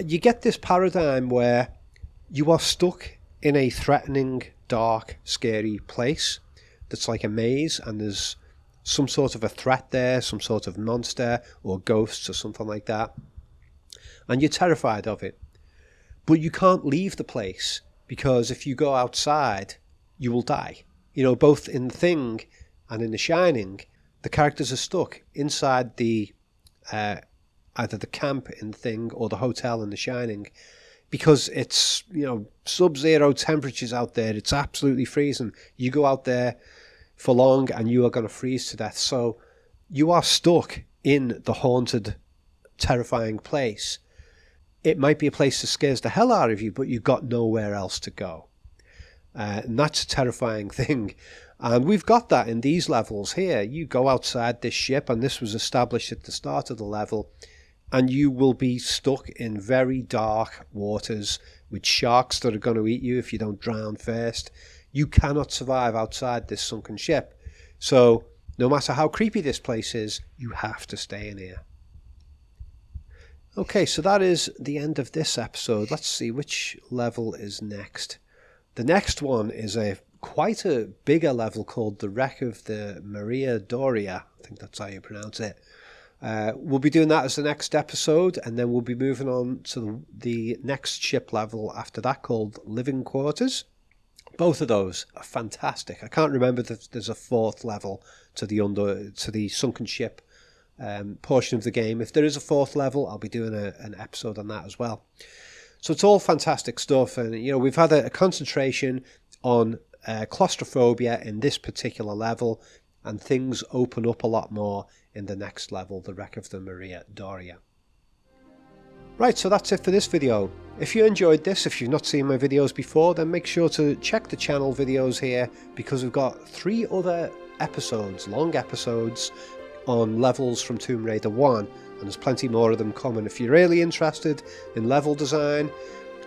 You get this paradigm where you are stuck in a threatening, dark, scary place that's like a maze, and there's some sort of a threat there, some sort of monster or ghosts or something like that, and you're terrified of it. But you can't leave the place, because if you go outside, you will die. You know, both in The Thing and in The Shining, the characters are stuck inside the either the camp in The Thing or the hotel in The Shining, because it's, you know, sub-zero temperatures out there. It's absolutely freezing. You go out there for long and you are going to freeze to death. So you are stuck in the haunted, terrifying place. It might be a place that scares the hell out of you, but you've got nowhere else to go. And that's a terrifying thing. And we've got that in these levels here. You go outside this ship, and this was established at the start of the level, and you will be stuck in very dark waters with sharks that are going to eat you if you don't drown first. You cannot survive outside this sunken ship. So no matter how creepy this place is, you have to stay in here. Okay, so that is the end of this episode. Let's see which level is next. The next one is quite a bigger level called the Wreck of the Maria Doria. I think that's how you pronounce it. We'll be doing that as the next episode, and then we'll be moving on to the next ship level after that called Living Quarters. Both of those are fantastic. I can't remember if there's a fourth level to the sunken ship portion of the game. If there is a fourth level, I'll be doing an episode on that as well. So it's all fantastic stuff, and you know, we've had a concentration on claustrophobia in this particular level, and things open up a lot more in the next level, the Wreck of the Maria Doria. Right, so that's it for this video. If you enjoyed this, if you've not seen my videos before, then make sure to check the channel videos here, because we've got 3 other episodes, long episodes, on levels from Tomb Raider 1, and there's plenty more of them coming. If you're really interested in level design,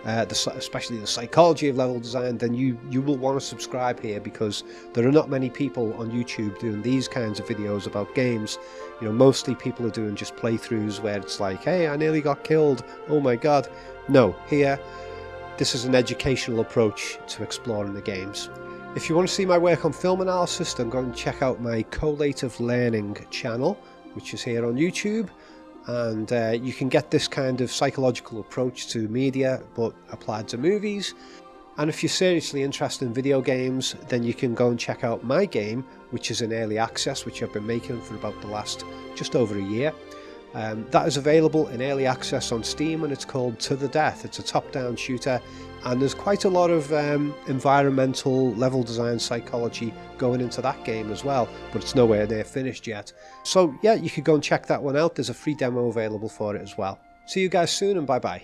especially the psychology of level design, then you will want to subscribe here, because there are not many people on YouTube doing these kinds of videos about games. You know, mostly people are doing just playthroughs where it's like, hey, I nearly got killed, oh my god. No, here, this is an educational approach to exploring the games. If you want to see my work on film analysis, then go and check out my Collative Learning channel, which is here on YouTube. And you can get this kind of psychological approach to media, but applied to movies. And if you're seriously interested in video games, then you can go and check out my game, which is in early access, which I've been making for about the last just over a year. That is available in early access on Steam, and it's called To The Death. It's a top-down shooter, and there's quite a lot of environmental level design psychology going into that game as well, but it's nowhere near finished yet. So yeah, you could go and check that one out. There's a free demo available for it as well. See you guys soon, and bye bye.